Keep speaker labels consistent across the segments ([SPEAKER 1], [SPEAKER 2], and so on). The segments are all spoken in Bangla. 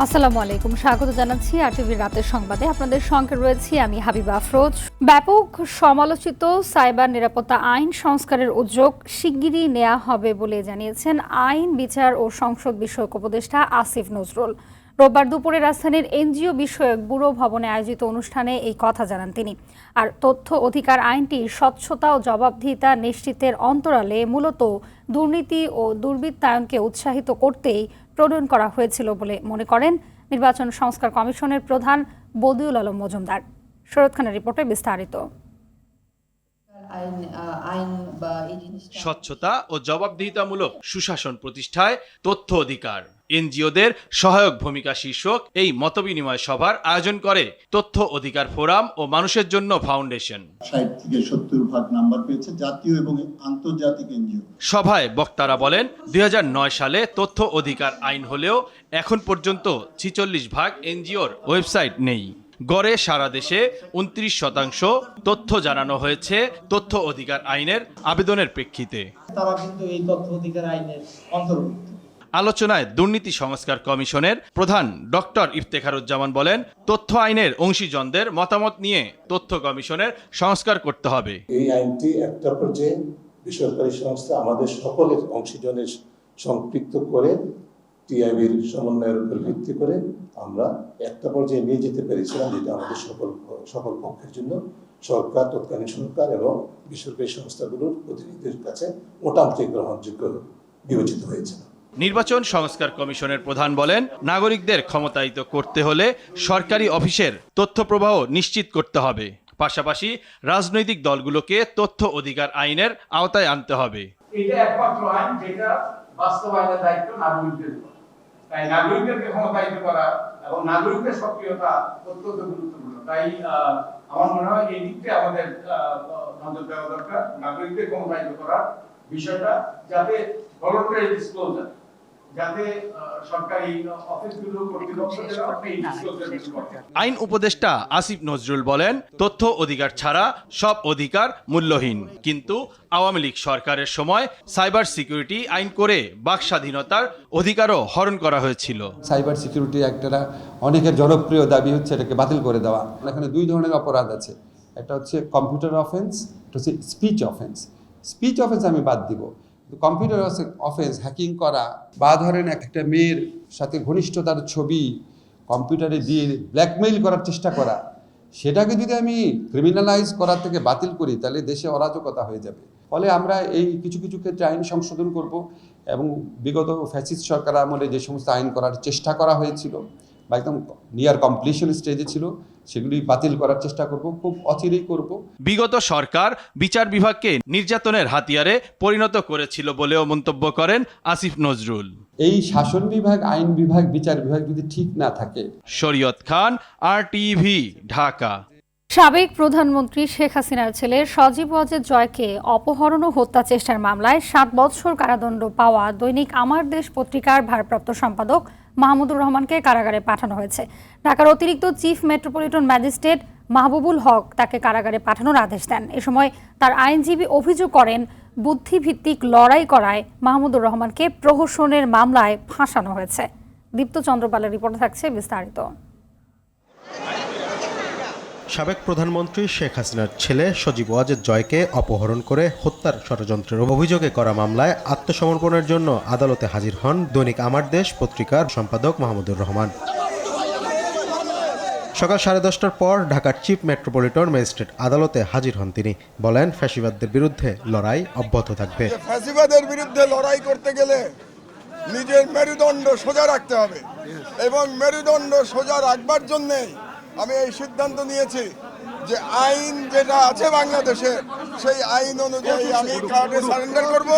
[SPEAKER 1] আসসালামু আলাইকুম, স্বাগত জানাচ্ছি আরটিভির রাতের সংবাদে। আপনাদের সঙ্গে রয়েছি আমি হাবিবা আফরোজ। ব্যাপক সমালোচিত সাইবার নিরাপত্তা আইন সংস্কারের উদ্যোগ শিগগিরই নেওয়া হবে বলে জানিয়েছেন আইন, বিচার ও সংসদ বিষয়ক উপদেষ্টা আসিফ নজরুল। রোববার দুপুরে রাজধানীর এনজিও বিষয়ক ব্যুরো ভবনে আয়োজিত অনুষ্ঠানে এই কথা জানান তিনি। আর তথ্য অধিকার আইনটি স্বচ্ছতা ও জবাবদিহিতা নিশ্চিতের অন্তরালে মূলত দুর্নীতি ও দুর্বৃত্তায়নকে উৎসাহিত করতেই প্রণয়ন করা হয়েছিল বলে মনে করেন নির্বাচন সংস্কার কমিশনের প্রধান বদিউল আলম মজুমদার। শরৎ খানের রিপোর্টে বিস্তারিত।
[SPEAKER 2] স্বচ্ছতা ও জবাবদিহিতামূলক সুশাসন প্রতিষ্ঠায় তথ্য অধিকার এনজিওদের সহায়ক ভূমিকা শীর্ষক এই মতবিনিময় সভার আয়োজন করে তথ্য অধিকার ফোরাম ও মানুষের জন্য ফাউন্ডেশন।
[SPEAKER 3] 60 থেকে 70% নাম্বার পেয়েছে জাতীয় এবং আন্তর্জাতিক এনজিও।
[SPEAKER 2] সভায় বক্তারা বলেন 2009 সালে তথ্য অধিকার আইন হলেও এখন পর্যন্ত 46% এনজিওর ওয়েবসাইট নেই। গড়ে সারা দেশে 29% তথ্য জানানো হয়েছে তথ্য অধিকার আইনের আবেদনের প্রেক্ষিতে।
[SPEAKER 4] তারা কিন্তু এই তথ্য অধিকার আইনের অন্তর্ভুক্ত।
[SPEAKER 2] আলোচনায় দুর্নীতি সংস্কার কমিশনের প্রধান ডক্টর ইফতেখারুজ্জামান বলেন, তথ্য আইনের অংশীজনদের মতামত নিয়ে তথ্য কমিশনের সংস্কার করতে হবে।
[SPEAKER 5] এই আইনটি একটা পর্যায়ে বেসরকারি সংস্থা আমাদের সকলের অংশীজনের সম্পৃক্ত করে টিআইবির সমন্বয়ের উপর ভিত্তি করে আমরা একটা পর্যায়ে নিয়ে যেতে পেরেছিলাম, যেটা আমাদের সকল পক্ষের জন্য সরকার, তৎকালীন সরকার এবং বেসরকারি সংস্থাগুলোর প্রতিনিধিদের কাছে মোটামুটি গ্রহণযোগ্য বিবেচিত হয়েছিল।
[SPEAKER 2] নির্বাচন সংস্কার কমিশনের প্রধান বলেন, নাগরিকদের ক্ষমতায়িত করতে হলে সরকারি অফিসের তথ্য প্রবাহ নিশ্চিত করতে হবে। পাশাপাশি রাজনৈতিক দলগুলোকে তথ্য অধিকার আইনের আওতায় আনতে হবে।
[SPEAKER 6] এটা একমাত্র আইন যেটা বাস্তবায়নের দায়িত্ব নাগরিকদের। তাই নাগরিকদেরকে ক্ষমতায়িত করা এবং নাগরিকদের সক্রিয়তা অত্যন্ত গুরুত্বপূর্ণ। তাই আমার মনে হয় এই দিকটা আমাদের নজর দেওয়া দরকার, নাগরিকদের ক্ষমতায়িত করার বিষয়টা, যাতে ভলান্টারি ডিসক্লোজার, যাতে সরকারি অফিসগুলো
[SPEAKER 2] আইন উপদেষ্টা আসিফ নজরুল বলেন, তথ্য অধিকার ছাড়া সব অধিকার মূল্যহীন। কিন্তু আওয়ামী লীগ সরকারের সময় সাইবার সিকিউরিটি আইন করে বাক স্বাধীনতার অধিকারও হরণ করা হয়েছিল।
[SPEAKER 7] সাইবার সিকিউরিটি অ্যাক্টটা অনেকের জনপ্রিয় দাবি হচ্ছে এটাকে বাতিল করে দেওয়া। এখানে দুই ধরনের অপরাধ আছে, একটা হচ্ছে কম্পিউটার অফেন্স, একটা হচ্ছে স্পিচ অফেন্স। স্পিচ অফেন্স আমি বাদ দিব, কম্পিউটার অফেন্স, হ্যাকিং করা বা ধরেন একটা মেয়ের সাথে ঘনিষ্ঠতার ছবি কম্পিউটারে দিয়ে ব্ল্যাকমেইল করার চেষ্টা করা, সেটাকে যদি আমি ক্রিমিনালাইজ করার থেকে বাতিল করি তাহলে দেশে অরাজকতা হয়ে যাবে। ফলে আমরা এই কিছু কিছু ক্ষেত্রে আইন সংশোধন করব এবং বিগত ফ্যাসিস্ট সরকার আমলে যে সমস্ত আইন করার চেষ্টা করা হয়েছিল বা একদম নিয়ার কমপ্লিশন স্টেজে ছিল সেগুলি বাতিল করার চেষ্টা করব, খুব অচিরেই করব।
[SPEAKER 2] বিগত সরকার বিচার বিভাগকে নির্যাতনের হাতিয়ারে পরিণত করেছিল বলেও মন্তব্য করেন আসিফ নজরুল।
[SPEAKER 7] এই শাসন বিভাগ, আইন বিভাগ, বিচার বিভাগ যদি ঠিক না থাকে।
[SPEAKER 2] শরীয়ত খান, RTV, ঢাকা।
[SPEAKER 1] সাবেক প্রধানমন্ত্রী শেখ হাসিনার ছেলে সজীব ওয়াজেদ জয়কে অপহরণ ও হত্যা চেষ্টার মামলায় 7 বছর কারাদণ্ড পাওয়া দৈনিক আমার দেশ পত্রিকার ভারপ্রাপ্ত সম্পাদক মাহমুদুর রহমানকে কারাগারে পাঠানো হয়েছে। ঢাকার অতিরিক্ত চিফ মেট্রোপলিটন ম্যাজিস্ট্রেট মাহবুবুল হক তাকে কারাগারে পাঠানোর আদেশ দেন। এ সময় তার আইনজীবী অভিযোগ করেন, বুদ্ধিভিত্তিক লড়াই করায় মাহমুদুর রহমানকে প্রহসনের মামলায় ফাঁসানো হয়েছে। দীপ্ত চন্দ্রপালের রিপোর্ট থাকছে বিস্তারিত।
[SPEAKER 8] সাবেক প্রধানমন্ত্রী শেখ হাসিনার ছেলে সজীব ওয়াজেদ জয়কে অপহরণ করে হত্যার ষড়যন্ত্রের অভিযোগে করা মামলায় আত্মসমর্পণের জন্য আদালতে হাজির হন দৈনিক আমার দেশ পত্রিকার সম্পাদক মাহমুদুর রহমান। সকাল 10:30টার পর ঢাকার চিফ মেট্রোপলিটন ম্যাজিস্ট্রেট আদালতে হাজির হন তিনি। বলেন, ফ্যাসিবাদদের বিরুদ্ধে লড়াই অব্যাহত থাকবে।
[SPEAKER 9] ফ্যাসিবাদের বিরুদ্ধে লড়াই করতে গেলে নিজের মেরুদণ্ড সোজা রাখতে হবে এবং মেরুদণ্ড সোজা রাখবার জন্যে আমি এই সিদ্ধান্ত নিয়েছি যে আইন যেটা আছে বাংলাদেশে সেই আইন অনুযায়ী আমি কার্ডে সারেন্ডার করব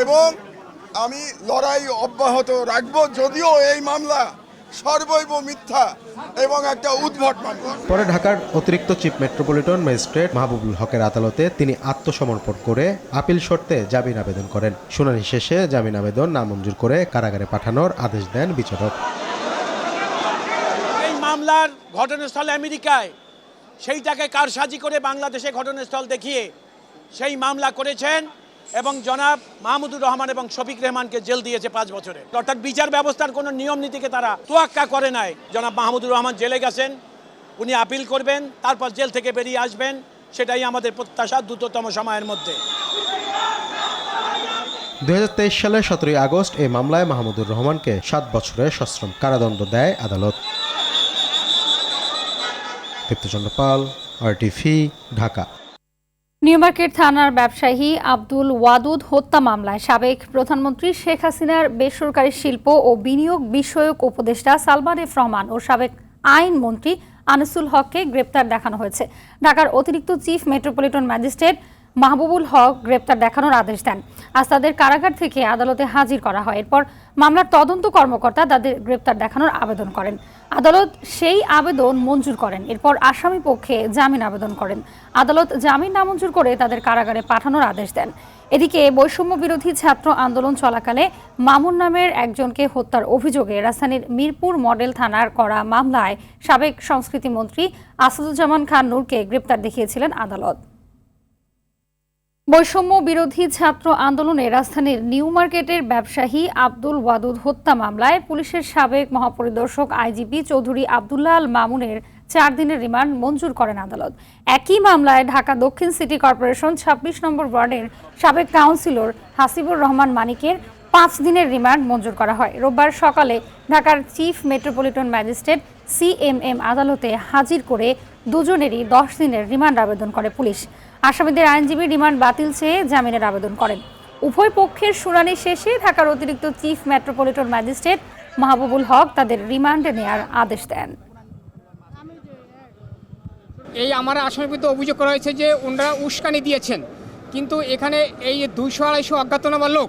[SPEAKER 9] এবং আমি লড়াই অব্যাহত রাখবো, যদিও এই মামলা সর্বৈব মিথ্যা এবং একটা উদ্ভট মামলা।
[SPEAKER 8] পরে ঢাকার অতিরিক্ত চিফ মেট্রোপলিটন ম্যাজিস্ট্রেট মাহবুবুল হকের আদালতে তিনি আত্মসমর্পণ করে আপিল শর্তে জামিন আবেদন করেন। শুনানি শেষে জামিন আবেদন নামঞ্জুর করে কারাগারে পাঠানোর আদেশ দেন বিচারক।
[SPEAKER 10] মামলার ঘটনাস্থল আমেরিকায়, সেইটাকে কারসাজি করে বাংলাদেশে ঘটনাস্থল দেখিয়ে সেই মামলা করেছেন এবং জনাব মাহমুদুর রহমান এবং শফিক রেহমানকে জেল দিয়েছে 5 বছরে। অর্থাৎ বিচার ব্যবস্থার কোনো নিয়ম নীতিকে তারা তোয়াক্কা করে নাই। জনাব মাহমুদুর রহমান জেলে গেছেন, উনি আপিল করবেন, তারপর জেল থেকে বেরিয়ে আসবেন, সেটাই আমাদের প্রত্যাশা দ্রুততম সময়ের মধ্যে।
[SPEAKER 8] 2023 সালের 17 আগস্ট এই মামলায় মাহমুদুর রহমানকে 7 বছরের সশ্রম কারাদণ্ড দেয় আদালত। দীপ্তচন্দ্র পাল, RTV, ঢাকা।
[SPEAKER 1] নিউ মার্কেট থানার ব্যবসায়ী আব্দুল ওয়াদুদ হত্যা মামলায় সাবেক প্রধানমন্ত্রী শেখ হাসিনার বেসরকারি শিল্প ও বিনিয়োগ বিষয়ক উপদেষ্টা সালমান এফ রহমান ও সাবেক আইনমন্ত্রী আনিসুল হককে গ্রেপ্তার দেখানো হয়েছে। ঢাকার অতিরিক্ত চিফ মেট্রোপলিটন ম্যাজিস্ট্রেট মাহবুবুল হক গ্রেপ্তার দেখানোর আদেশ দেন। আজ তাদের কারাগার থেকে আদালতে হাজির করা হয়। এরপর মামলার তদন্ত কর্মকর্তা তাদের গ্রেপ্তার দেখানোর আবেদন করেন। আদালত সেই আবেদন মঞ্জুর করেন। এরপর আসামি পক্ষে জামিন আবেদন করেন। আদালত জামিন নামঞ্জুর করে তাদের কারাগারে পাঠানোর আদেশ দেন। এদিকে বৈষম্য বিরোধী ছাত্র আন্দোলন চলাকালে মামুন নামের একজনকে হত্যার অভিযোগে রাজধানীর মিরপুর মডেল থানার করা মামলায় সাবেক সংস্কৃতি মন্ত্রী আসাদুজ্জামান খান নূরকে গ্রেপ্তার দেখিয়েছিলেন আদালত। বৈষম্য বিরোধী ছাত্র আন্দোলনে রাজধানীর নিউ মার্কেটের ব্যবসায়ী আব্দুল ওয়াদুদ হত্যা মামলায় পুলিশের সাবেক মহাপরিদর্শক আইজিপি চৌধুরী আব্দুল্লাহ আল মামুনের 4 দিনের রিমান্ড মঞ্জুর করেন আদালত। একই মামলায় ঢাকা দক্ষিণ সিটি কর্পোরেশন 26 নম্বর ওয়ার্ডের সাবেক কাউন্সিলর হাসিবুর রহমান মানিকের 5 দিনের রিমান্ড মঞ্জুর করা হয়। রোববার সকালে ঢাকার চিফ মেট্রোপলিটন ম্যাজিস্ট্রেট CMM আদালতে হাজির করে দুজনেরই 10 দিনের রিমান্ড আবেদন করে পুলিশ। আসামিদের আইনজীবী রিমান্ড বাতিল চেয়ে জামিনের আবেদন করেন। উভয় পক্ষের শুনানি শেষে ঢাকার অতিরিক্ত চিফ মেট্রোপলিটন ম্যাজিস্ট্রেট মাহবুবুল হক তাদের রিমান্ডে নেওয়ার আদেশ দেন।
[SPEAKER 11] এই আমার আসামির বিরুদ্ধে অভিযোগ করা হয়েছে যে ওনারা উস্কানি দিয়েছেন, কিন্তু এখানে এই 200-250 অজ্ঞাতনামা লোক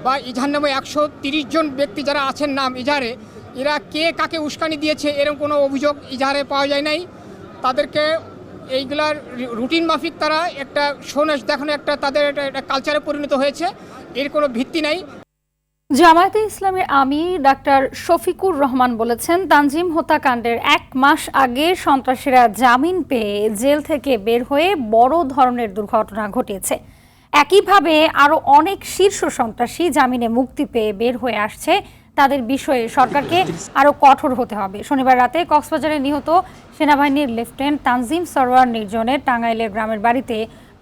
[SPEAKER 11] বা ইজাহার নামে 130 জন ব্যক্তি যারা আছেন নাম ইজাহারে, এরা কে কাকে উস্কানি দিয়েছে এরকম কোনো অভিযোগ ইজাহারে পাওয়া যায় নাই। তাদেরকে এইগুলার রুটিন মাফিক তারা একটা শোনেশ দেখানো একটা তাদের একটা কালচারে পরিণত হয়েছে, এর কোনো ভিত্তি নাই।
[SPEAKER 1] জামায়াতে ইসলামের আমির ডাক্তার শফিকুর রহমান বলেছেন, তানজিম হত্যাকাণ্ডের 1 মাস আগে সন্ত্রাসীরা জামিন পেয়ে জেল থেকে বের হয়ে বড় ধরনের দুর্ঘটনা ঘটিয়েছে। একইভাবে আরও অনেক শীর্ষ সন্ত্রাসী জামিনে মুক্তি পেয়ে বের হয়ে আসছে। তাদের বিষয়ে সরকারকে আরও কঠোর হতে হবে। শনিবার রাতে কক্সবাজারে নিহত সেনাবাহিনীর লেফটেন্যান্ট তানজিম সরওয়ার নির্জনের টাঙ্গাইলের গ্রামের বাড়িতে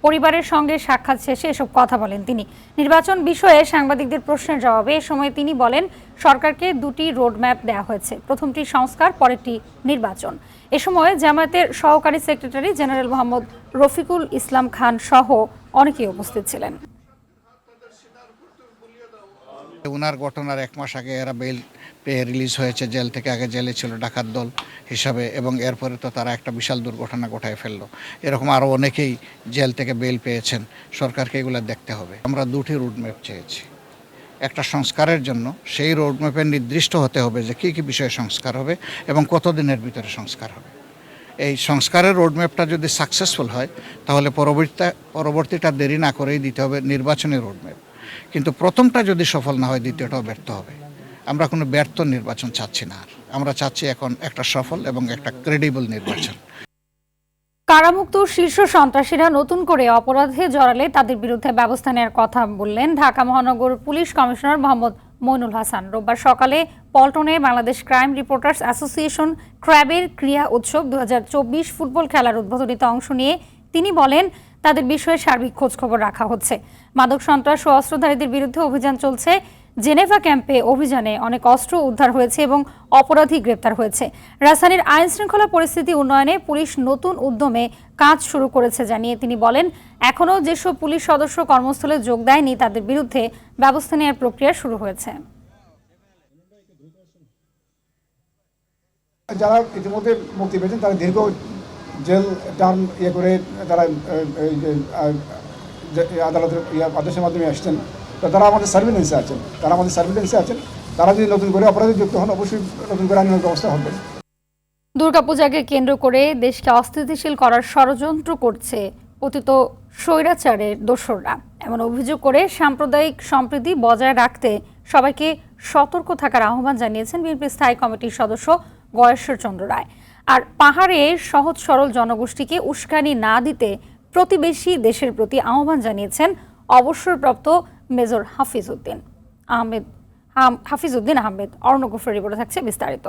[SPEAKER 1] পরিবারের সঙ্গে সাক্ষাৎ শেষে এসব কথা বলেন তিনি। নির্বাচন বিষয়ে সাংবাদিকদের প্রশ্নের জবাবে এ সময় তিনি বলেন, সরকারকে 2টি রোডম্যাপ দেওয়া হয়েছে, প্রথমটি সংস্কার, পরেরটি নির্বাচন। এ সময় জামায়াতের সহকারী সেক্রেটারি জেনারেল মোহাম্মদ রফিকুল ইসলাম খান সহ অনেকেই উপস্থিত ছিলেন।
[SPEAKER 12] ওনার ঘটনার 1 মাস আগে এরা বেল পেয়ে রিলিজ হয়েছে জেল থেকে। আগে জেলে ছিল ডাকাত দল হিসাবে, এবং এরপরে তো তারা একটা বিশাল দুর্ঘটনা ঘটায় ফেললো। এরকম আরও অনেকেই জেল থেকে বেল পেয়েছেন। সরকারকে এগুলো দেখতে হবে। আমরা 2টি রোডম্যাপ চেয়েছি একটা সংস্কারের জন্য। সেই রোডম্যাপে নির্দিষ্ট হতে হবে যে কী কী বিষয়ে সংস্কার হবে এবং কতদিনের ভিতরে সংস্কার হবে। এই সংস্কারের রোডম্যাপটা যদি সাকসেসফুল হয় তাহলে পরবর্তীটা দেরি না করেই দিতে হবে নির্বাচনী রোডম্যাপ। কিন্তু প্রথমটা যদি সফল না হয় দ্বিতীয়টাও ব্যর্থ হবে। আমরা কোনো ব্যর্থ নির্বাচন চাচ্ছি না। আমরা চাচ্ছি এখন একটা সফল এবং একটা ক্রেডিবল নির্বাচন।
[SPEAKER 1] কারামুক্ত শীর্ষ সন্ত্রাসীরা নতুন করে অপরাধে জড়ালে তাদের বিরুদ্ধে ব্যবস্থা নেওয়ার কথা বললেন ঢাকা মহানগর পুলিশ কমিশনার মোহাম্মদ মইনুল হাসান। রোববার সকালে পল্টনে বাংলাদেশ ক্রাইম রিপোর্টার্স অ্যাসোসিয়েশন ক্র্যাবের ক্রীড়া উৎসব 2024 ফুটবল খেলার উদ্বোধনীতে অংশ নিয়ে তিনি বলেন, তাদের বিষয়ে সার্বিক খোঁজখবর রাখা হচ্ছে। মাদক সন্ত্রাস ও অস্ত্রধারীদের বিরুদ্ধে অভিযান চলছে। জেনেভা ক্যাম্পে অভিযানে অনেক অস্ত্র উদ্ধার হয়েছে এবং অপরাধী গ্রেপ্তার হয়েছে। রাজধানীর আইন শৃঙ্খলা পরিস্থিতি উন্নয়নে পুলিশ নতুন উদ্যমে কাজ শুরু করেছে জানিয়ে তিনি বলেন, এখনও যেসব পুলিশ সদস্য কর্মস্থলে যোগ দেয়নি তাদের বিরুদ্ধে ব্যবস্থা নেওয়ার প্রক্রিয়া শুরু হয়েছে।
[SPEAKER 13] যারা ইতিমধ্যে মুক্তি পেয়েছেন তারা দীর্ঘ জেল টার্ম করে তারা আদালতের আদেশের মাধ্যমে আসছেন। তো তারা আমাদের সার্ভিলেন্সে আছেন। তারা যদি নতুন করে অপরাধে যুক্ত হন অবশ্যই নতুন করে আইনের ব্যবস্থা হবে।
[SPEAKER 1] দুর্গাপূজাকে কেন্দ্র করে দেশকে অস্থিতিশীল করার ষড়যন্ত্র করছে পতিত স্বৈরাচারের দোসররা, এমন অভিযোগ করে সাম্প্রদায়িক সম্প্রীতি বজায় রাখতে সবাইকে সতর্ক থাকার আহ্বান জানিয়েছেন বিএনপি স্থায়ী কমিটির সদস্য গয়েশ্বর চন্দ্র রায়। আর পাহাড়ে সহজ সরল জনগোষ্ঠীকে উস্কানি না দিতে প্রতিবেশী দেশের প্রতি আহ্বান জানিয়েছেন অবসরপ্রাপ্ত মেজর হাফিজউদ্দিন আহমেদ। অর্ণব গফুরের রিপোর্টে থাকছে বিস্তারিত।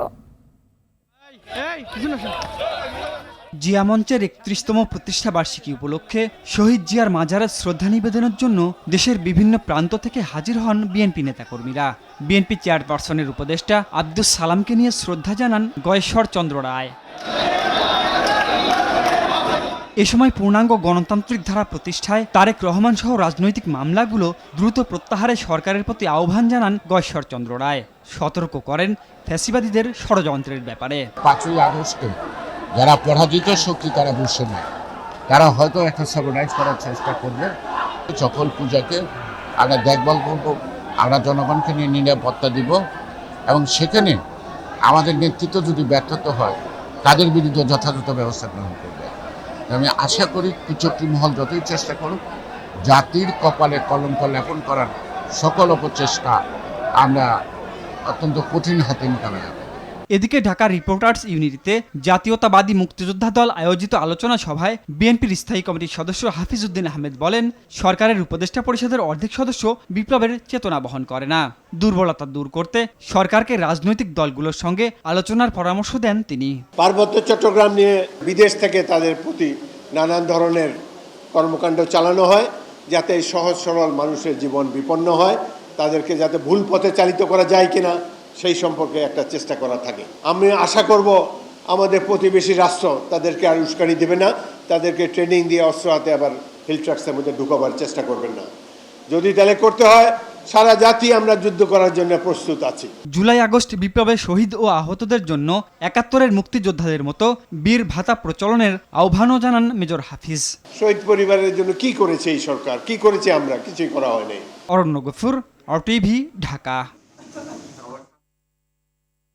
[SPEAKER 14] জিয়া মঞ্চের ৩১তম প্রতিষ্ঠা বার্ষিকী উপলক্ষে শহীদ জিয়ার মাজারে শ্রদ্ধা নিবেদনের জন্য দেশের বিভিন্ন প্রান্ত থেকে হাজির হন বিএনপি নেতাকর্মীরা। বিএনপি চেয়ারপারসনের উপদেষ্টা আব্দুস সালামকে নিয়ে শ্রদ্ধা জানান গয়েশ্বর চন্দ্র রায়। এ সময় পূর্ণাঙ্গ গণতান্ত্রিক ধারা প্রতিষ্ঠায় তারেক রহমান সহ রাজনৈতিক মামলাগুলো দ্রুত প্রত্যাহারে সরকারের প্রতি আহ্বান জানান গয়েশ্বর চন্দ্র রায়। সতর্ক করেন ফ্যাসিবাদীদের ষড়যন্ত্রের ব্যাপারে।
[SPEAKER 15] ৫ই আগস্টে যারা পরাজিত শক্তি তারা বুঝছে না, তারা হয়তো একটা সাবনাইজ করার চেষ্টা করবে। সকল পূজাকে আমরা দেখভাল করব, আমরা জনগণকে নিয়ে নিরাপত্তা দিব এবং সেখানে আমাদের নেতৃত্ব যদি ব্যর্থতা হয় তাদের বিরুদ্ধে যথাযথ ব্যবস্থা গ্রহণ করবে। আমি আশা করি কুচক্রী মহল যতই চেষ্টা করুক, জাতির কপালে কলঙ্ক লেপন করার সকল অপচেষ্টা আমরা অত্যন্ত কঠিন হাতে মোকাবেলা করব।
[SPEAKER 14] এদিকে ঢাকা রিপোর্টার্স ইউনিটিতে জাতীয়তাবাদী মুক্তিযোদ্ধা দল আয়োজিত আলোচনা সভায় বিএনপির স্থায়ী কমিটির সদস্য হাফিজউদ্দিন আহমেদ বলেন, সরকারের উপদেষ্টা পরিষদের অর্ধেক সদস্য বিপ্লবের চেতনা বহন করে না। দুর্বলতা দূর করতে সরকারকে রাজনৈতিক দলগুলোর সঙ্গে আলোচনার পরামর্শ দেন তিনি।
[SPEAKER 16] পার্বত্য চট্টগ্রাম নিয়ে বিদেশ থেকে তাদের প্রতি নানান ধরনের কর্মকাণ্ড চালানো হয়, যাতে সহজ সরল মানুষের জীবন বিপন্ন হয়, তাদেরকে যাতে ভুল পথে চালিত করা যায় কিনা সেই সম্পর্কে একটা চেষ্টা করা থাকে। আমি আশা করব আমাদের প্রতিবেশী রাষ্ট্র তাদেরকে আর উস্কানি দেবে না, তাদেরকে ট্রেনিং দিয়ে অস্ত্র হাতে আবার হিল ট্রাক্সের মধ্যে ঢুকাবার চেষ্টা করবেন না। যদি তাহলে করতে হয়, সারা জাতি আমরা যুদ্ধ করার জন্য প্রস্তুত আছি।
[SPEAKER 14] জুলাই আগস্ট বিপ্লবে শহীদ ও আহতদের জন্য ৭১-এর মুক্তিযোদ্ধাদের মতো বীর ভাতা প্রচলনের আহ্বানও জানান মেজর হাফিজ।
[SPEAKER 16] শহীদ পরিবারের জন্য কি করেছে এই সরকার, কি করেছে আমরা? কিছুই করা হয়নি।
[SPEAKER 14] অরণ্য গফুর, RTV, ঢাকা।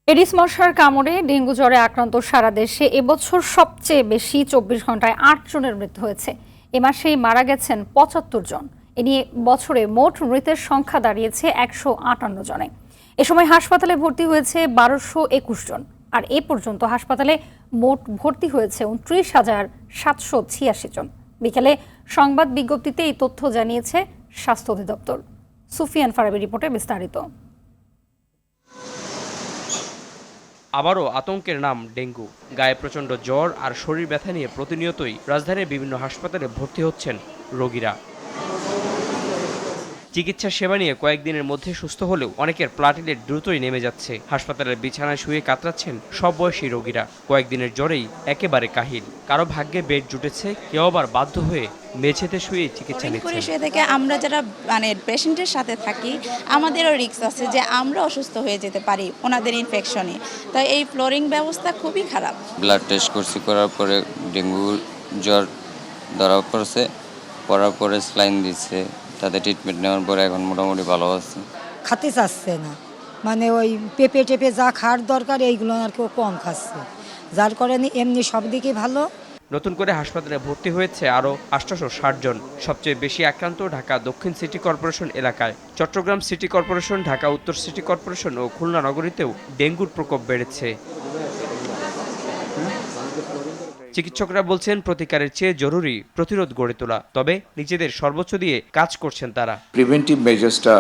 [SPEAKER 1] এডিস মশার কামড়ে ডেঙ্গু জ্বরে আক্রান্ত সারা দেশে এবছর সবচেয়ে বেশি ২৪ ঘন্টায় ৮ জনের মৃত্যু হয়েছে। এ মাসেই মারা গেছেন ৭৫ জন। এ নিয়ে বছরে মোট মৃতের সংখ্যা দাঁড়িয়েছে ১৫৮ জনে। এ সময় হাসপাতালে ভর্তি হয়েছে ১২২১ জন। আর এ পর্যন্ত হাসপাতালে মোট ভর্তি হয়েছে ২৯,৭৮৬ জন। বিকেলে সংবাদ বিজ্ঞপ্তিতে এই তথ্য জানিয়েছে স্বাস্থ্য অধিদপ্তর। সুফিয়ান ফারাবি রিপোর্টে বিস্তারিত।
[SPEAKER 17] আবারও আতঙ্কের নাম ডেঙ্গু। গায়ে প্রচণ্ড জ্বর আর শরীর ব্যথা নিয়ে প্রতিনিয়তই রাজধানীর বিভিন্ন হাসপাতালে ভর্তি হচ্ছেন রোগীরা। চিকিৎসা সেবা নিয়ে কয়েকদিনের মধ্যে সুস্থ হলেও অনেকের প্লাটিলেট দ্রুতই নেমে যাচ্ছে। হাসপাতালের বিছানায় শুয়ে কাতরাচ্ছেন সব বয়সী রোগীরা। কয়েকদিনের জ্বরেই একেবারে কাহিল। কারো ভাগ্যে বেড জুটেছে, কেউ আবার বাধ্য হয়ে মেঝেতে শুয়ে চিকিৎসা নিচ্ছেন।
[SPEAKER 18] শুয়ে থেকে আমরা যারা পেশেন্টের সাথে থাকি, আমাদেরও রিস্ক আছে যে আমরা অসুস্থ হয়ে যেতে পারি ওনাদের ইনফেকশনে। তাই এই ফ্লোরিং ব্যবস্থা খুবই খারাপ।
[SPEAKER 19] ব্লাড টেস্ট করছি, করার পরে ডেঙ্গু জ্বর ধরা পড়ছে, পড়ার পরে স্লাইন দিচ্ছে, তাদের ট্রিটমেন্ট নেওয়ার পরে এখন মোটামুটি ভালো আছে।
[SPEAKER 20] খাতে চাচ্ছে না, ওই পেঁপে টেপে যা খাওয়ার দরকার এইগুলো আর কেউ কম খাচ্ছে, যার কারণে এমনি সব দিকে ভালো।
[SPEAKER 17] নতুন করে হাসপাতালে ভর্তি হয়েছে আরও ৮৬০ জন। সবচেয়ে বেশি আক্রান্ত ঢাকা দক্ষিণ সিটি কর্পোরেশন এলাকায়। চট্টগ্রাম সিটি কর্পোরেশন, ঢাকা উত্তর সিটি কর্পোরেশন ও খুলনা নগরীতেও ডেঙ্গুর প্রকোপ বেড়েছে। চিকিৎসকরা বলছেন প্রতিকারের চেয়ে জরুরি প্রতিরোধ গড়ে তোলা। তবে নিজেদের সর্বোচ্চ দিয়ে কাজ করছেন তারা।
[SPEAKER 21] প্রিভেন্টিভ মেজার্সটা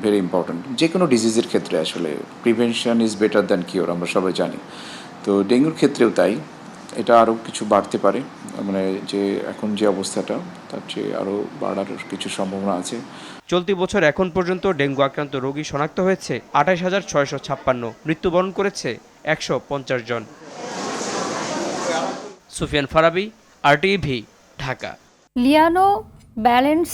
[SPEAKER 21] ভেরি ইম্পর্টেন্ট। যে কোনো ডিজিজের ক্ষেত্রে আসলে prevention is better than cure, আমরা সবাই জানি। তো ডেঙ্গুর ক্ষেত্রেও তাই। এটা আরও কিছু বাড়তে পারে, যে এখন যে অবস্থাটা তার চেয়ে আরও বাড়ার কিছু সম্ভাবনা আছে।
[SPEAKER 17] চলতি বছর এখন পর্যন্ত ডেঙ্গু আক্রান্ত রোগী শনাক্ত হয়েছে ২৮,৬৫৬। মৃত্যুবরণ করেছে ১৫০ জন। Sufian Farabi, RTV, Dhaka.
[SPEAKER 1] Liano balance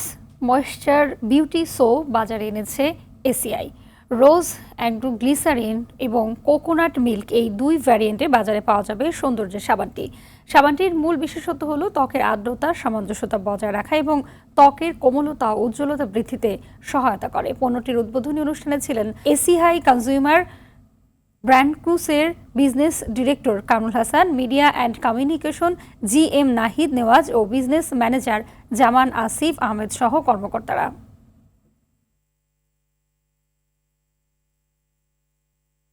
[SPEAKER 1] moisture beauty soap বাজারে এনেছে এসিআই। রোজ অ্যাগ্রোগ্লিসারিন এবং কোকোনাট মিল্ক, এই দুই ভ্যারিয়েন্টে বাজারে পাওয়া যাবে সৌন্দর্যের সাবানটি। সাবানটির মূল বিশেষত্ব হলো ত্বকের আর্দ্রতা, সামঞ্জস্যতা বজায় রাখা এবং ত্বকের কোমলতা ও উজ্জ্বলতা বৃদ্ধিতে সহায়তা করে। পণ্যটির উদ্বোধনী অনুষ্ঠানে ছিলেন এসিআই কনজিউমার ব্র্যান্ড ক্রুসের business director Kamrul Hasan, media and communication GM Nahid Newaz ও বিজনেস ম্যানেজার জামান আসিফ আহমেদ সহ কর্মকর্তারা।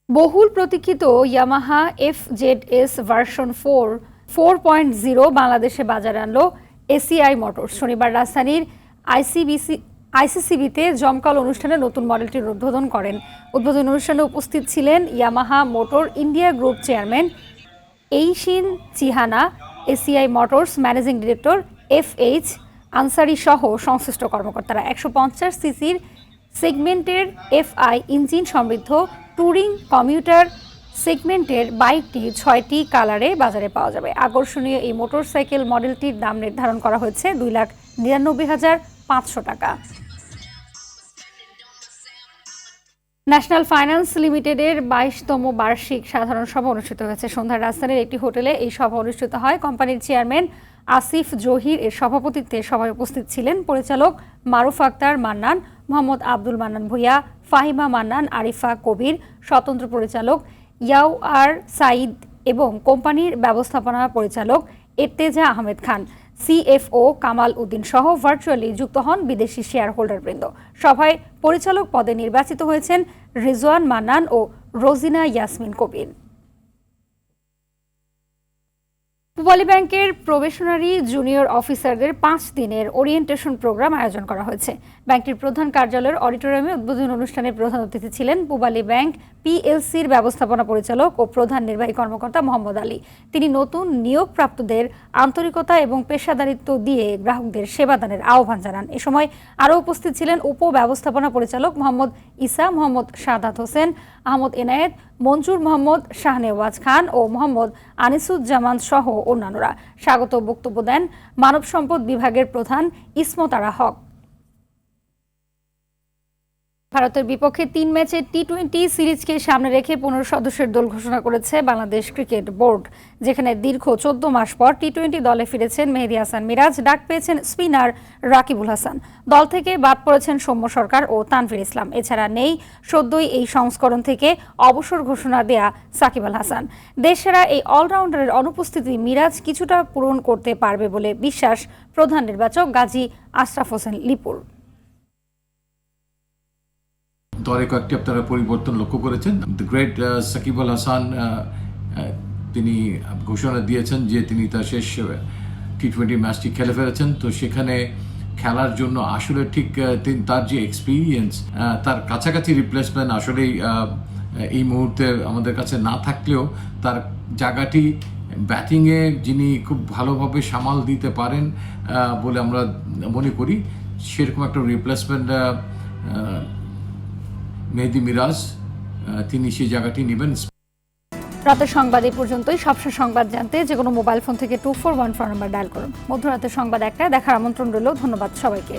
[SPEAKER 1] বহুল প্রতীক্ষিত ইয়ামাহা FZS ভার্সন 4.0 বাংলাদেশে বাজারে আনলো এসিআই মোটরস। শনিবার রাজধানীর ICBC আইসিসিবিতে জমকাল অনুষ্ঠানে নতুন মডেলটির উদ্বোধন করেন। উদ্বোধন অনুষ্ঠানে উপস্থিত ছিলেন Yamaha motor India group chairman Eishin Chihana, ACI motors managing director FH Ansari সহ সংশ্লিষ্ট কর্মকর্তারা। 150 সিসির সেগমেন্টের FI ইঞ্জিন সমৃদ্ধ টুরিং কমিউটার সেগমেন্টের বাইকটি 6টি কালারে বাজারে পাওয়া যাবে। আকর্ষণীয় এই মোটরসাইকেল মডেলটির দাম নির্ধারণ করা হয়েছে 2,99,500 টাকা। ন্যাশনাল ফাইন্যান্স লিমিটেডের 22তম বার্ষিক সাধারণ সভা অনুষ্ঠিত হয়েছে। সন্ধ্যায় রাজধানীর একটি হোটেলে এই সভা অনুষ্ঠিত হয়। কোম্পানির চেয়ারম্যান আসিফ জহির এর সভাপতিত্বে সভায় উপস্থিত ছিলেন পরিচালক মারুফ আক্তার মান্নান, মোহাম্মদ আব্দুল মান্নান ভূঁইয়া, ফাহিমা মান্নান, আরিফা কবির, স্বতন্ত্র পরিচালক ইয়াউআর সাইদ এবং কোম্পানির ব্যবস্থাপনা পরিচালক এর্তেজা আহমেদ খান, CFO কামাল উদ্দিন সহ ভার্চুয়ালি যুক্ত হন বিদেশি শেয়ার হোল্ডারবৃন্দ। সভায় পরিচালক পদে নির্বাচিত হয়েছেন রিজওয়ান মান্নান ও রোজিনা ইয়াসমিন কবির। পূবালী ব্যাংকের প্রবেশনারি জুনিয়র অফিসারদের 5 দিনের ওরিয়েন্টেশন প্রোগ্রাম আয়োজন করা হয়েছে। ব্যাংকটির প্রধান কার্যালয়ের অডিটোরিয়ামে উদ্বোধন অনুষ্ঠানে প্রধান অতিথি ছিলেন পূবালী ব্যাংক PLCর ব্যবস্থাপনা পরিচালক ও প্রধান নির্বাহী কর্মকর্তা মোহাম্মদ আলী। তিনি নতুন নিয়োগপ্রাপ্তদের আন্তরিকতা এবং পেশাদারিত্ব দিয়ে গ্রাহকদের সেবাদানের আহ্বান জানান। এ সময় আরও উপস্থিত ছিলেন উপ ব্যবস্থাপনা পরিচালক মোহাম্মদ ইসা, মোহাম্মদ শাহাদাত হোসেন, আহমদ এনায়েত, মঞ্জুর মোহাম্মদ শাহনেওয়াজ খান ও মোহাম্মদ আনিসুজ্জামান সহ অন্যান্যরা। স্বাগত বক্তব্য দেন মানব সম্পদ বিভাগের প্রধান ইসমত আরা হক। ভারতের বিপক্ষে 3 ম্যাচের T20 সিরিজকে সামনে রেখে 15 সদস্যের দল ঘোষণা করেছে বাংলাদেশ ক্রিকেট বোর্ড, যেখানে দীর্ঘ 14 মাস পর T20 দলে ফিরেছেন মেহেদী হাসান মিরাজ, ডাক পেয়েছেন স্পিনার রাকিবুল হাসান। দল থেকে বাদ পড়েছেন সৌম্য সরকার ও তানভীর ইসলাম। এছাড়া নেই সদ্যই এই সংস্করণ থেকে অবসর ঘোষণা দেয়া সাকিব আল হাসান। দেশসেরা এই অলরাউন্ডারের অনুপস্থিতি মিরাজ কিছুটা পূরণ করতে পারবে বলে বিশ্বাস প্রধান নির্বাচক গাজী আশরাফ হোসেন লিপুর।
[SPEAKER 3] দলে কয়েকটি আপনারা পরিবর্তন লক্ষ্য করেছেন। দ্য গ্রেট সাকিব আল হাসান তিনি ঘোষণা দিয়েছেন যে তিনি তার শেষ T20 ম্যাচটি খেলে ফেলেছেন। তো সেখানে খেলার জন্য আসলে ঠিক তার যে এক্সপিরিয়েন্স, তার কাছাকাছি রিপ্লেসমেন্ট আসলেই এই মুহূর্তে আমাদের কাছে না থাকলেও তার জায়গাটি ব্যাটিংয়ে যিনি খুব ভালোভাবে সামাল দিতে পারেন বলে আমরা মনে করি, সেরকম একটা রিপ্লেসমেন্ট মেহেদী মিরাজ, তিনি সেই জায়গাটি নেবেন।
[SPEAKER 1] রাতের সংবাদ এই পর্যন্তই। সবশেষ সংবাদ জানতে যে কোনো মোবাইল ফোন থেকে 2414 নাম্বার ডায়াল করুন। মধ্যরাতের সংবাদ 1টায় দেখার আমন্ত্রণ রইল। ধন্যবাদ সবাইকে।